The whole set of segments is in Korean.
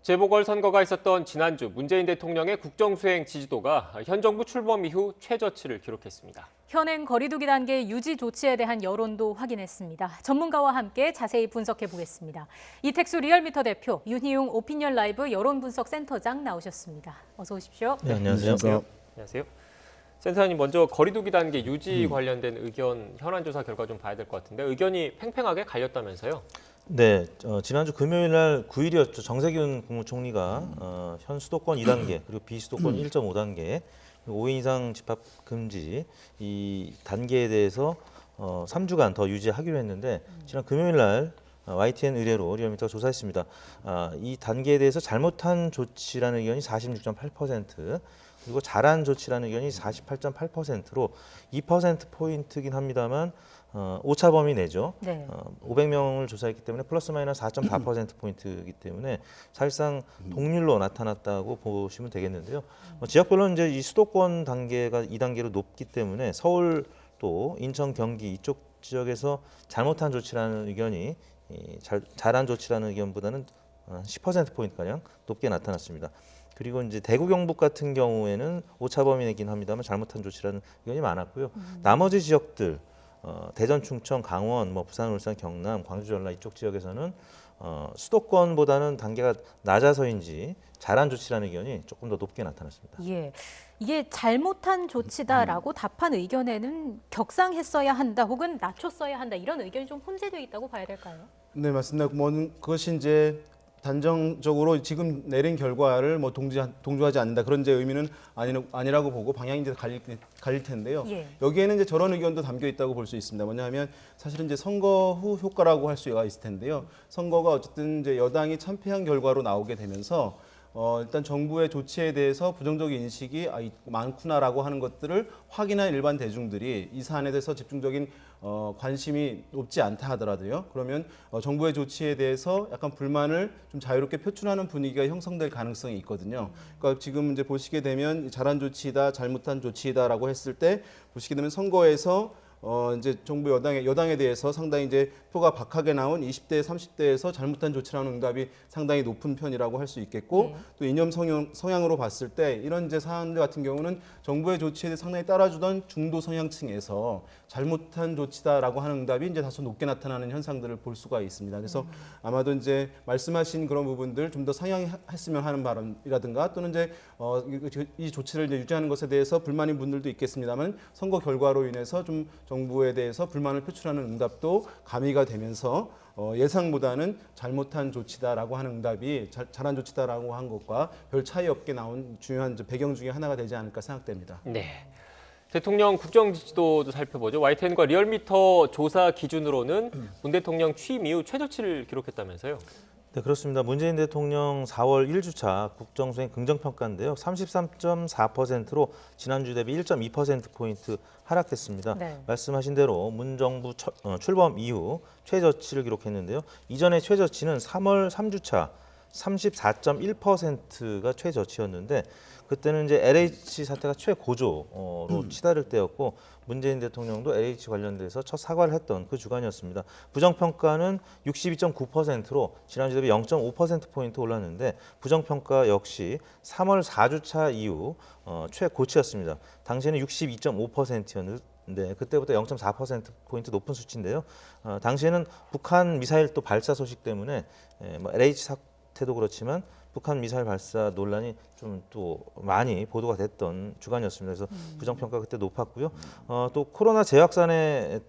재보궐선거가 있었던 지난주 문재인 대통령의 국정수행 지지도가 현 정부 출범 이후 최저치를 기록했습니다. 현행 거리두기 단계 유지 조치에 대한 여론도 확인했습니다. 전문가와 함께 자세히 분석해 보겠습니다. 이택수 리얼미터 대표, 윤희웅 오피니언 라이브 여론분석센터장 나오셨습니다. 어서 오십시오. 네, 안녕하세요. 안녕하세요. 센터장님, 먼저 거리두기 단계 유지 관련된 의견 현안 조사 결과 좀 봐야 될 것 같은데 의견이 팽팽하게 갈렸다면서요? 네, 지난주 금요일 날 9일이었죠. 정세균 국무총리가 현 수도권 2단계 그리고 비수도권 1.5단계 5인 이상 집합 금지 이 단계에 대해서 3주간 더 유지하기로 했는데 지난 금요일 날 YTN 의뢰로 리얼미터가 조사했습니다. 이 단계에 대해서 잘못한 조치라는 의견이 46.8%, 그리고 잘한 조치라는 의견이 48.8%로 2%포인트긴 합니다만 오차 범위 내죠. 네. 500명을 조사했기 때문에 플러스 마이너스 4.4%포인트이기 때문에 사실상 동률로 나타났다고 보시면 되겠는데요. 지역별로 이제 이 수도권 단계가 2단계로 높기 때문에 서울 또 인천, 경기 이쪽 지역에서 잘못한 조치라는 의견이 잘한 조치라는 의견보다는 10%포인트가량 높게 나타났습니다. 그리고 이제 대구 경북 같은 경우에는 오차 범위 내긴 합니다만 잘못한 조치라는 의견이 많았고요. 나머지 지역들 대전, 충청, 강원, 부산, 울산, 경남, 광주, 전라 이쪽 지역에서는 수도권보다는 단계가 낮아서인지 잘한 조치라는 의견이 조금 더 높게 나타났습니다. 예, 이게 잘못한 조치다라고 답한 의견에는 격상했어야 한다 혹은 낮췄어야 한다 이런 의견이 좀 혼재되어 있다고 봐야 될까요? 네, 맞습니다. 그것이 이제 단정적으로 지금 내린 결과를 동조하지 않는다 그런 이제 의미는 아니라고 보고 방향이 이제 갈릴 텐데요. 예. 여기에는 이제 저런 의견도 담겨 있다고 볼 수 있습니다. 뭐냐면 사실은 이제 선거 후 효과라고 할 수가 있을 텐데요. 선거가 어쨌든 이제 여당이 참패한 결과로 나오게 되면서 일단 정부의 조치에 대해서 부정적인 인식이 많구나라고 하는 것들을 확인한 일반 대중들이 이 사안에 대해서 집중적인 관심이 높지 않다 하더라도요. 그러면 정부의 조치에 대해서 약간 불만을 좀 자유롭게 표출하는 분위기가 형성될 가능성이 있거든요. 그러니까 지금 이제 보시게 되면 잘한 조치이다, 잘못한 조치이다라고 했을 때 보시게 되면 선거에서 이제 정부 여당에 대해서 상당히 이제 표가 박하게 나온 20대, 30대에서 잘못한 조치라는 응답이 상당히 높은 편이라고 할 수 있겠고, 또 이념 성향으로 봤을 때 이런 이제 사안들 같은 경우는 정부의 조치에 대해 상당히 따라주던 중도 성향층에서 잘못한 조치다라고 하는 응답이 이제 다소 높게 나타나는 현상들을 볼 수가 있습니다. 그래서 아마도 이제 말씀하신 그런 부분들 좀 더 상향했으면 하는 바람이라든가 또는 이제 이 조치를 이제 유지하는 것에 대해서 불만인 분들도 있겠습니다만 선거 결과로 인해서 좀 정부에 대해서 불만을 표출하는 응답도 가미가 되면서 예상보다는 잘못한 조치다라고 하는 응답이 잘한 조치다라고 한 것과 별 차이 없게 나온 중요한 배경 중에 하나가 되지 않을까 생각됩니다. 네. 대통령 국정 지지도도 살펴보죠. YTN과 리얼미터 조사 기준으로는 문 대통령 취임 이후 최저치를 기록했다면서요? 네, 그렇습니다. 문재인 대통령 4월 1주차 국정수행 긍정평가인데요. 33.4%로 지난주 대비 1.2%포인트 하락했습니다. 네. 말씀하신 대로 문 정부 출범 이후 최저치를 기록했는데요. 이전의 최저치는 3월 3주차 34.1%가 최저치였는데 그때는 이제 LH 사태가 최고조로 치달을 때였고 문재인 대통령도 LH 관련돼서 첫 사과를 했던 그 주간이었습니다. 부정평가는 62.9%로 지난주 대비 0.5%포인트 올랐는데 부정평가 역시 3월 4주차 이후 최고치였습니다. 당시에는 62.5%였는데 그때부터 0.4%포인트 높은 수치인데요. 당시에는 북한 미사일 또 발사 소식 때문에 LH 사태도 그렇지만 북한 미사일 발사 논란이 좀 또 많이 보도가 됐던 주간이었습니다. 그래서 부정평가 그때 높았고요. 또 코로나 재확산에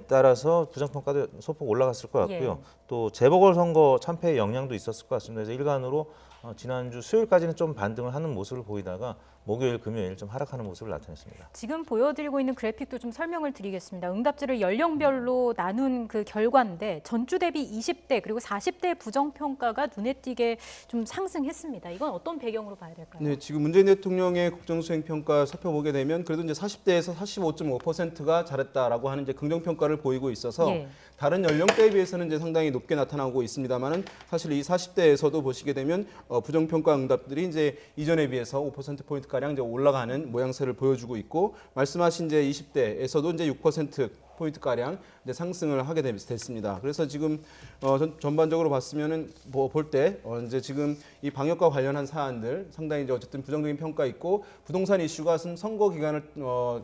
따라서 부정평가도 소폭 올라갔을 것 같고요. 예. 또 재보궐선거 참패의 영향도 있었을 것 같습니다. 그래서 일간으로 지난주 수요일까지는 좀 반등을 하는 모습을 보이다가 목요일, 금요일 좀 하락하는 모습을 나타냈습니다. 지금 보여드리고 있는 그래픽도 좀 설명을 드리겠습니다. 응답지를 연령별로 나눈 그 결과인데 전주 대비 20대 그리고 40대 부정평가가 눈에 띄게 좀 상승했습니다. 이건 어떤 배경으로 봐야 될까요? 네, 지금 문재인 대통령의 국정수행 평가 살펴보게 되면 그래도 이제 40대에서 45.5%가 잘했다라고 하는 이제 긍정 평가를 보이고 있어서 예. 다른 연령대에 비해서는 이제 상당히 높게 나타나고 있습니다만은 사실 이 40대에서도 보시게 되면 부정 평가 응답들이 이제 이전에 비해서 5%포인트 가량 이제 올라가는 모양새를 보여주고 있고 말씀하신 이제 20대에서도 이제 6% 포인트 가량 이제 상승을 하게 됐습니다. 그래서 지금 전반적으로 봤으면은 볼 때 이제 지금 이 방역과 관련한 사안들 상당히 이제 어쨌든 부정적인 평가 있고 부동산 이슈가 선거 기간을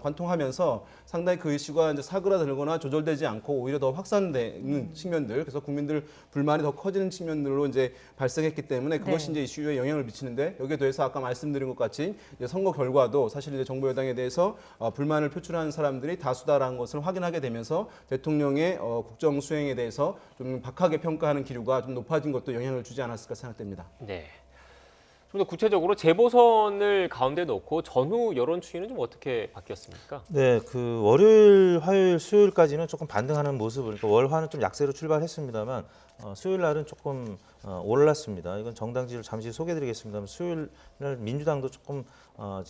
관통하면서 상당히 그 이슈가 이제 사그라들거나 조절되지 않고 오히려 더 확산되는 측면들, 그래서 국민들 불만이 더 커지는 측면들로 이제 발생했기 때문에 그것이 이제 이슈에 영향을 미치는데, 여기에 더해서 아까 말씀드린 것 같이 이제 선거 결과도 사실 이제 정부 여당에 대해서 불만을 표출하는 사람들이 다수다라는 것을 확인하게 되면서 대통령의 국정 수행에 대해서 좀 박하게 평가하는 기류가 좀 높아진 것도 영향을 주지 않았을까 생각됩니다. 네. 좀 더 구체적으로 재보선을 가운데 놓고 전후 여론 추이는 좀 어떻게 바뀌었습니까? 네, 그 월요일, 화요일, 수요일까지는 조금 반등하는 모습을, 그러니까 월화는 좀 약세로 출발했습니다만 수요일 날은 조금 올랐습니다. 이건 정당 지지를 잠시 소개해드리겠습니다만 수요일 날 민주당도 조금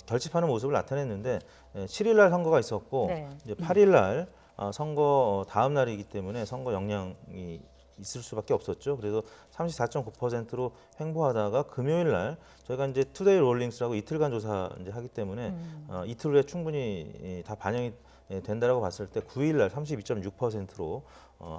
결집하는 모습을 나타냈는데 7일 날 선거가 있었고 네. 이제 8일 날 선거 다음 날이기 때문에 선거 영향이 있을 수밖에 없었죠. 그래서 34.9%로 횡보하다가 금요일 날 저희가 이제 투데이 롤링스라고 이틀간 조사 이제 하기 때문에 이틀 후에 충분히 다 반영이 된다라고 봤을 때 9일 날 32.6%로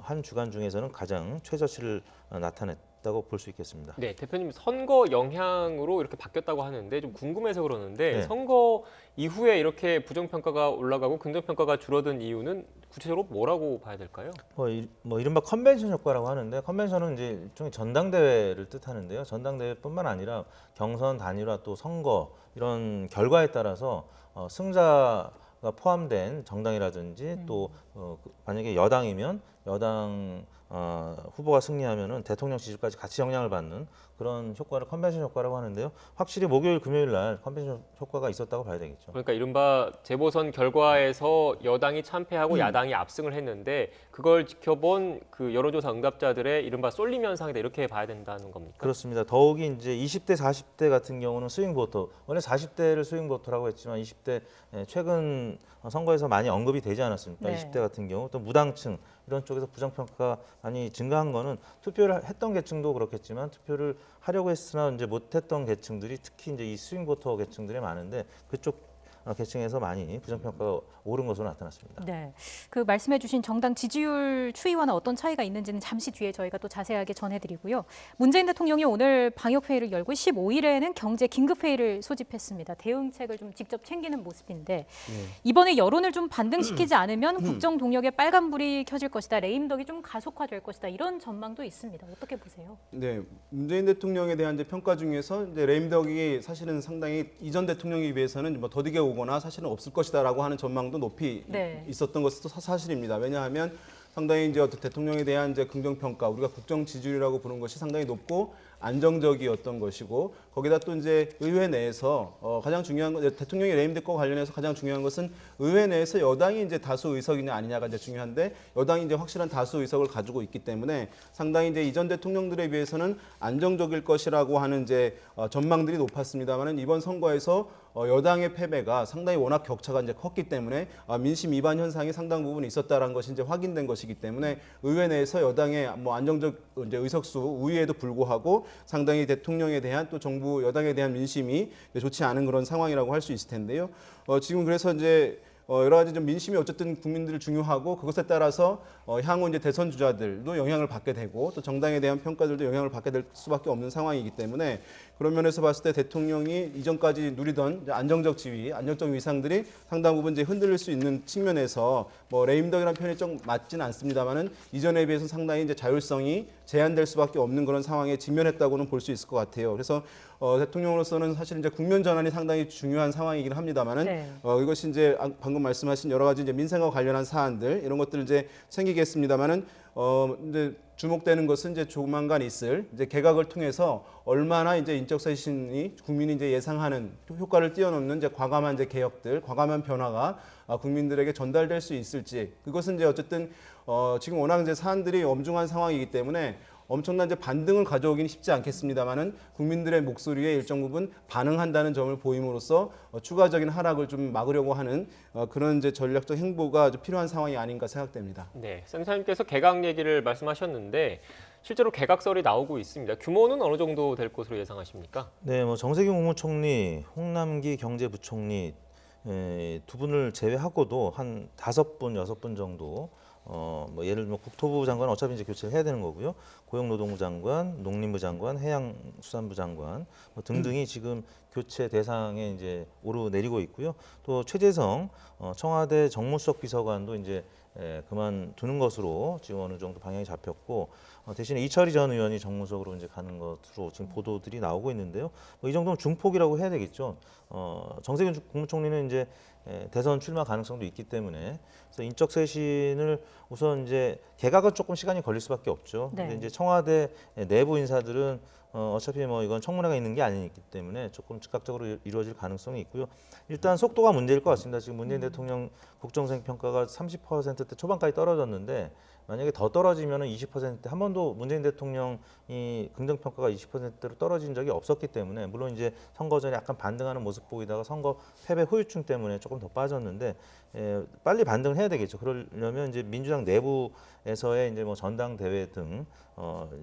한 주간 중에서는 가장 최저치를 나타냈다고 볼 수 있겠습니다. 네, 대표님 선거 영향으로 이렇게 바뀌었다고 하는데 좀 궁금해서 그러는데 네. 선거 이후에 이렇게 부정평가가 올라가고 긍정평가가 줄어든 이유는 구체적으로 뭐라고 봐야 될까요? 뭐 이른바 컨벤션 효과라고 하는데, 컨벤션은 이제 일종의 전당대회를 뜻하는데요. 전당대회뿐만 아니라 경선 단일화 또 선거 이런 결과에 따라서 승자가 포함된 정당이라든지 또 만약에 여당이면 여당 후보가 승리하면은 대통령 지지까지 같이 영향을 받는 그런 효과를 컨벤션 효과라고 하는데요. 확실히 목요일, 금요일 날 컨벤션 효과가 있었다고 봐야 되겠죠. 그러니까 이른바 재보선 결과에서 여당이 참패하고 야당이 압승을 했는데 그걸 지켜본 그 여론조사 응답자들의 이른바 쏠림 현상이다, 이렇게 봐야 된다는 겁니까? 그렇습니다. 더욱이 이제 20대, 40대 같은 경우는 스윙 보터, 원래 40대를 스윙 보터라고 했지만 20대 최근 선거에서 많이 언급이 되지 않았습니까? 네. 20대 같은 경우 또 무당층 이런 쪽에서 부정평가가 많이 증가한 거는 투표를 했던 계층도 그렇겠지만 투표를 하려고 했으나 이제 못했던 계층들이 특히 이제 이 스윙 보터 계층들이 많은데 그쪽 계층에서 많이 부정평가가 오른 것으로 나타났습니다. 네, 그 말씀해주신 정당 지지율 추이와는 어떤 차이가 있는지는 잠시 뒤에 저희가 또 자세하게 전해드리고요. 문재인 대통령이 오늘 방역회의를 열고 15일에는 경제 긴급회의를 소집했습니다. 대응책을 좀 직접 챙기는 모습인데 이번에 여론을 좀 반등시키지 않으면 국정 동력에 빨간불이 켜질 것이다, 레임덕이 좀 가속화될 것이다, 이런 전망도 있습니다. 어떻게 보세요? 네, 문재인 대통령에 대한 이제 평가 중에서 이제 레임덕이 사실은 상당히 이전 대통령에 비해서는 뭐 더디게 오거나 사실은 없을 것이다라고 하는 전망도 높이 네. 있었던 것도 사실입니다. 왜냐하면 상당히 이제 대통령에 대한 이제 긍정 평가, 우리가 국정 지지율이라고 부르는 것이 상당히 높고 안정적이었던 것이고, 거기다 또 이제 의회 내에서 가장 중요한 건 대통령의 레임덕과 관련해서 가장 중요한 것은 의회 내에서 여당이 이제 다수 의석이냐 아니냐가 이제 중요한데, 여당이 이제 확실한 다수 의석을 가지고 있기 때문에 상당히 이제 이전 대통령들에 비해서는 안정적일 것이라고 하는 이제 전망들이 높았습니다만은 이번 선거에서 여당의 패배가 상당히 워낙 격차가 이제 컸기 때문에 민심 위반 현상이 상당 부분 있었다라는 것이 이제 확인된 것이기 때문에 의회 내에서 여당의 뭐 안정적 이제 의석수 우위에도 불구하고 상당히 대통령에 대한 또 정부 여당에 대한 민심이 좋지 않은 그런 상황이라고 할 수 있을 텐데요. 지금 그래서 이제 여러 가지 좀 민심이 어쨌든 국민들을 중요하고 그것에 따라서 향후 이제 대선 주자들도 영향을 받게 되고 또 정당에 대한 평가들도 영향을 받게 될 수밖에 없는 상황이기 때문에 그런 면에서 봤을 때 대통령이 이전까지 누리던 이제 안정적 지위, 안정적 위상들이 상당 부분 이제 흔들릴 수 있는 측면에서 뭐 레임덕이라는 표현이 좀 맞지는 않습니다만은 이전에 비해서 상당히 이제 자율성이 제한될 수밖에 없는 그런 상황에 직면했다고는 볼 수 있을 것 같아요. 그래서 대통령으로서는 사실 이제 국면 전환이 상당히 중요한 상황이긴 합니다만은 네. 이것이 이제 방금 말씀하신 여러 가지 이제 민생과 관련한 사안들 이런 것들을 이제 챙기겠습니다만은 이제 주목되는 것은 이제 조만간 있을 이제 개각을 통해서 얼마나 이제 인적 쇄신이 국민이 이제 예상하는 효과를 뛰어넘는 이제 과감한 이제 개혁들, 과감한 변화가 국민들에게 전달될 수 있을지, 그것은 이제 어쨌든 지금 워낙 이제 사안들이 엄중한 상황이기 때문에 엄청난 이제 반등을 가져오기는 쉽지 않겠습니다만은 국민들의 목소리에 일정 부분 반응한다는 점을 보임으로써 추가적인 하락을 좀 막으려고 하는 그런 이제 전략적 행보가 필요한 상황이 아닌가 생각됩니다. 네, 센터님께서 개각 얘기를 말씀하셨는데 실제로 개각설이 나오고 있습니다. 규모는 어느 정도 될 것으로 예상하십니까? 네, 뭐 정세균 국무총리, 홍남기 경제부총리 두 분을 제외하고도 한 5분, 6분 정도 뭐 예를 들면 국토부 장관은 어차피 이제 교체를 해야 되는 거고요. 고용노동부 장관, 농림부 장관, 해양수산부 장관 뭐 등등이 지금 교체 대상에 이제 오르내리고 있고요. 또 최재성 청와대 정무수석 비서관도 이제 그만두는 것으로 지금 어느 정도 방향이 잡혔고 대신에 이철희 전 의원이 정무수석으로 이제 가는 것으로 지금 보도들이 나오고 있는데요. 뭐 이 정도면 중폭이라고 해야 되겠죠. 정세균 국무총리는 이제 대선 출마 가능성도 있기 때문에 그래서 인적 쇄신을 우선 이제 개각은 조금 시간이 걸릴 수밖에 없죠. 네. 근데 이제 청와대 내부 인사들은 어차피 뭐 이건 청문회가 있는 게 아니기 때문에 조금 즉각적으로 이루어질 가능성이 있고요. 일단 속도가 문제일 것 같습니다. 지금 문재인 대통령 국정수행 평가가 30%대 초반까지 떨어졌는데 만약에 더 떨어지면 20%대 한 번도 문재인 대통령이 긍정 평가가 20%대로 떨어진 적이 없었기 때문에 물론 이제 선거 전에 약간 반등하는 모습 보이다가 선거 패배 후유증 때문에 조금 더 빠졌는데 빨리 반등을 해야 되겠죠. 그러려면 이제 민주당 내부에서의 이제 뭐 전당대회 등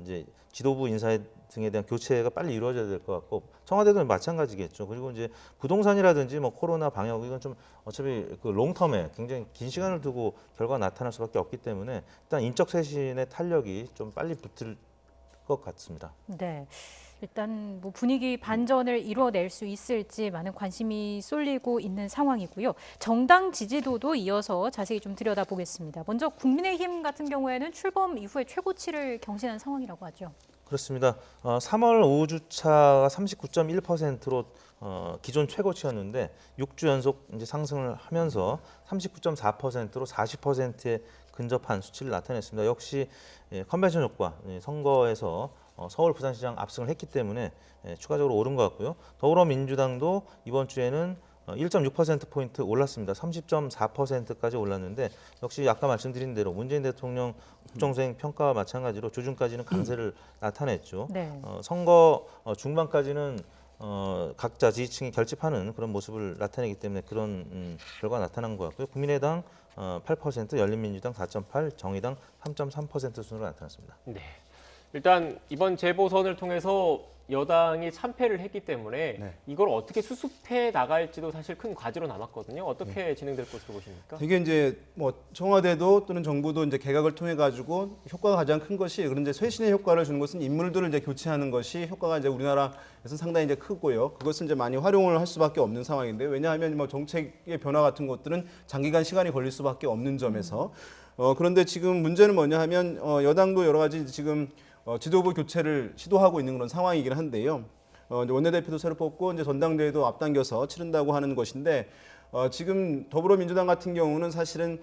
이제 지도부 인사 등에 대한 교체가 빨리 이루어져야 될 것 같고 청와대도 마찬가지겠죠. 그리고 이제 부동산이라든지 뭐 코로나 방역 이건 좀 어차피 그 롱텀에 굉장히 긴 시간을 두고 결과가 나타날 수밖에 없기 때문에 일단 인적 쇄신의 탄력이 좀 빨리 붙을 것 같습니다. 네. 일단 뭐 분위기 반전을 이뤄낼 수 있을지 많은 관심이 쏠리고 있는 상황이고요. 정당 지지도도 이어서 자세히 좀 들여다보겠습니다. 먼저 국민의힘 같은 경우에는 출범 이후에 최고치를 경신한 상황이라고 하죠. 그렇습니다. 3월 5주차가 39.1%로 기존 최고치였는데 6주 연속 이제 상승을 하면서 39.4%로 40%에 근접한 수치를 나타냈습니다. 역시 컨벤션 효과, 선거에서 서울, 부산시장 압승을 했기 때문에 추가적으로 오른 것 같고요. 더불어민주당도 이번 주에는 1.6%포인트 올랐습니다. 30.4%까지 올랐는데 역시 아까 말씀드린 대로 문재인 대통령 국정수행 평가와 마찬가지로 주중까지는 강세를 나타냈죠. 네. 선거 중반까지는 각자 지지층이 결집하는 그런 모습을 나타내기 때문에 그런 결과가 나타난 것 같고요. 국민의당 8%, 열린민주당 4.8%, 정의당 3.3% 순으로 나타났습니다. 네. 일단 이번 재보선을 통해서 여당이 참패를 했기 때문에 네. 이걸 어떻게 수습해 나갈지도 사실 큰 과제로 남았거든요. 어떻게 진행될 것으로 보십니까? 되게 이제 뭐 청와대도 또는 정부도 이제 개각을 통해 가지고 효과가 가장 큰 것이 그런 이제 쇄신의 효과를 주는 것은 인물들을 이제 교체하는 것이 효과가 이제 우리나라에서 상당히 이제 크고요. 그것을 이제 많이 활용을 할 수밖에 없는 상황인데 왜냐하면 뭐 정책의 변화 같은 것들은 장기간 시간이 걸릴 수밖에 없는 점에서 그런데 지금 문제는 뭐냐 하면 여당도 여러 가지 지금 지도부 교체를 시도하고 있는 그런 상황이긴 한데요. 이제 원내대표도 새로 뽑고 이제 전당대회도 앞당겨서 치른다고 하는 것인데 지금 더불어민주당 같은 경우는 사실은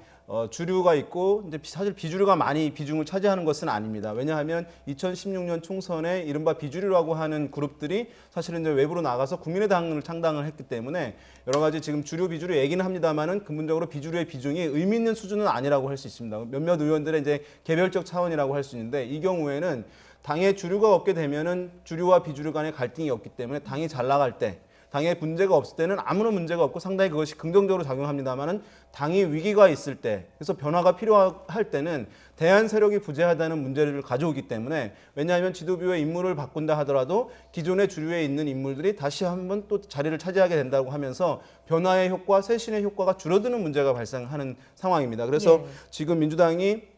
주류가 있고 이제 사실 비주류가 많이 비중을 차지하는 것은 아닙니다. 왜냐하면 2016년 총선에 이른바 비주류라고 하는 그룹들이 사실은 이제 외부로 나가서 국민의당을 창당을 했기 때문에 여러 가지 지금 주류 비주류 얘기는 합니다만은 근본적으로 비주류의 비중이 의미 있는 수준은 아니라고 할 수 있습니다. 몇몇 의원들의 이제 개별적 차원이라고 할 수 있는데 이 경우에는 당에 주류가 없게 되면은 주류와 비주류 간의 갈등이 없기 때문에 당이 잘 나갈 때 당에 문제가 없을 때는 아무런 문제가 없고 상당히 그것이 긍정적으로 작용합니다만은 당이 위기가 있을 때 그래서 변화가 필요할 때는 대안 세력이 부재하다는 문제를 가져오기 때문에 왜냐하면 지도부의 인물을 바꾼다 하더라도 기존의 주류에 있는 인물들이 다시 한번 또 자리를 차지하게 된다고 하면서 변화의 효과, 쇄신의 효과가 줄어드는 문제가 발생하는 상황입니다. 그래서 지금 민주당이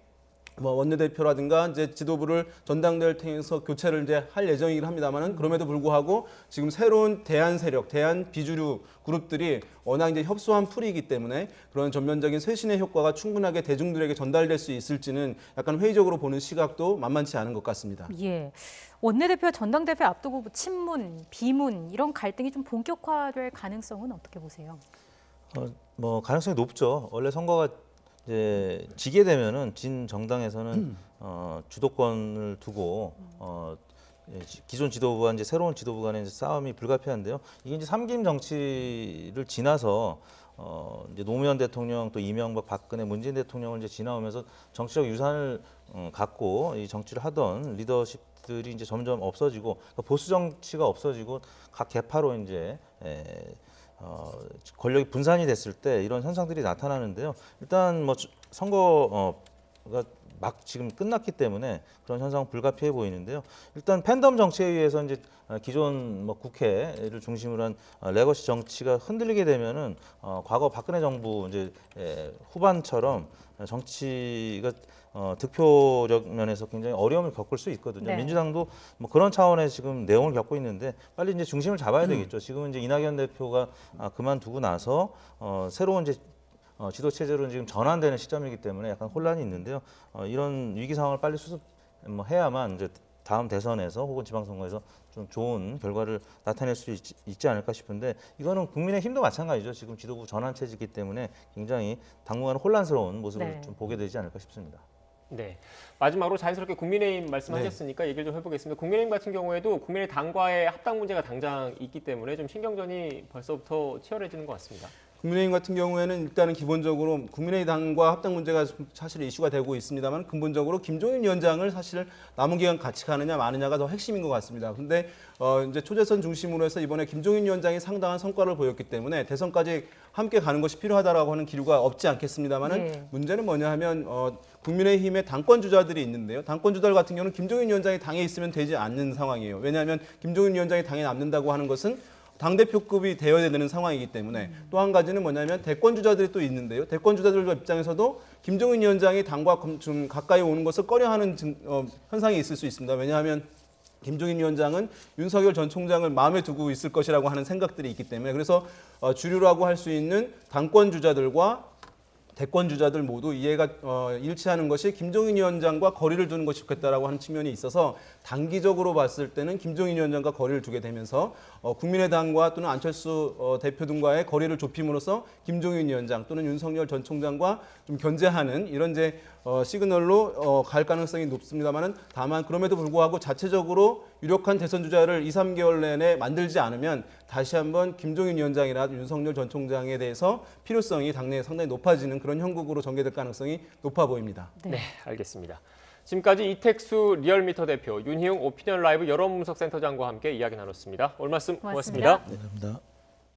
뭐 원내대표라든가 이제 지도부를 전당대회를 통해서 교체를 이제 할 예정이긴 합니다만은 그럼에도 불구하고 지금 새로운 대안 세력, 대안 비주류 그룹들이 워낙 이제 협소한 풀이기 때문에 그런 전면적인 쇄신의 효과가 충분하게 대중들에게 전달될 수 있을지는 약간 회의적으로 보는 시각도 만만치 않은 것 같습니다. 예. 원내대표 전당대회 앞두고 뭐 친문, 비문 이런 갈등이 좀 본격화될 가능성은 어떻게 보세요? 뭐 가능성이 높죠. 원래 선거가 이제 지게 되면은 진 정당에서는 주도권을 두고 기존 지도부와 이제 새로운 지도부 간의 이제 싸움이 불가피한데요. 이게 이제 삼김 정치를 지나서 이제 노무현 대통령 또 이명박, 박근혜, 문재인 대통령을 이제 지나오면서 정치적 유산을 갖고 이 정치를 하던 리더십들이 이제 점점 없어지고 그러니까 보수 정치가 없어지고 각 계파로 이제 권력이 분산이 됐을 때 이런 현상들이 나타나는데요. 일단 뭐 선거가 막 지금 끝났기 때문에 그런 현상은 불가피해 보이는데요. 일단 팬덤 정치에 의해서 이제 기존 뭐 국회를 중심으로 한 레거시 정치가 흔들리게 되면은 과거 박근혜 정부 이제 후반처럼 정치가 득표적 면에서 굉장히 어려움을 겪을 수 있거든요. 네. 민주당도 뭐 그런 차원의 지금 내용을 겪고 있는데 빨리 이제 중심을 잡아야 되겠죠. 지금은 이제 이낙연 대표가 그만두고 나서 새로운 이제 지도 체제로 지금 전환되는 시점이기 때문에 약간 혼란이 있는데요. 이런 위기 상황을 빨리 해야만 이제 다음 대선에서 혹은 지방선거에서 좀 좋은 결과를 나타낼 수 있지 않을까 싶은데 이거는 국민의힘도 마찬가지죠. 지금 지도부 전환 체제이기 때문에 굉장히 당분간 혼란스러운 모습을 네. 좀 보게 되지 않을까 싶습니다. 네. 마지막으로 자연스럽게 국민의힘 말씀하셨으니까 얘기를 좀 해보겠습니다. 국민의힘 같은 경우에도 국민의당과의 합당 문제가 당장 있기 때문에 좀 신경전이 벌써부터 치열해지는 것 같습니다. 국민의힘 같은 경우에는 일단은 기본적으로 국민의당과 합당 문제가 사실 이슈가 되고 있습니다만 근본적으로 김종인 위원장을 사실 남은 기간 같이 가느냐 마느냐가 더 핵심인 것 같습니다. 근데 이제 초재선 중심으로 해서 이번에 김종인 위원장이 상당한 성과를 보였기 때문에 대선까지 함께 가는 것이 필요하다라고 하는 기류가 없지 않겠습니다만은 네. 문제는 뭐냐 하면 국민의힘의 당권 주자들이 있는데요. 당권 주자들 같은 경우는 김종인 위원장이 당에 있으면 되지 않는 상황이에요. 왜냐하면 김종인 위원장이 당에 남는다고 하는 것은 당대표급이 되어야 되는 상황이기 때문에 또 한 가지는 뭐냐면 대권 주자들이 또 있는데요. 대권 주자들 입장에서도 김종인 위원장이 당과 좀 가까이 오는 것을 꺼려하는 현상이 있을 수 있습니다. 왜냐하면 김종인 위원장은 윤석열 전 총장을 마음에 두고 있을 것이라고 하는 생각들이 있기 때문에 그래서 주류라고 할 수 있는 당권 주자들과 대권 주자들 모두 이해가 일치하는 것이 김종인 위원장과 거리를 두는 것이 좋겠다라고 하는 측면이 있어서 단기적으로 봤을 때는 김종인 위원장과 거리를 두게 되면서 국민의당과 또는 안철수 대표 등과의 거리를 좁힘으로써 김종인 위원장 또는 윤석열 전 총장과 좀 견제하는 이런 이제 시그널로 갈 가능성이 높습니다만은 다만 그럼에도 불구하고 자체적으로 유력한 대선 주자를 2, 3개월 내내 만들지 않으면 다시 한번 김종인 위원장이나 윤석열 전 총장에 대해서 필요성이 당내에 상당히 높아지는 그런 형국으로 전개될 가능성이 높아 보입니다. 네, 알겠습니다. 지금까지 이택수 리얼미터 대표, 윤희용 오피니언 라이브 여론분석센터장과 함께 이야기 나눴습니다. 오늘 말씀 고맙습니다. 고맙습니다. 네, 감사합니다.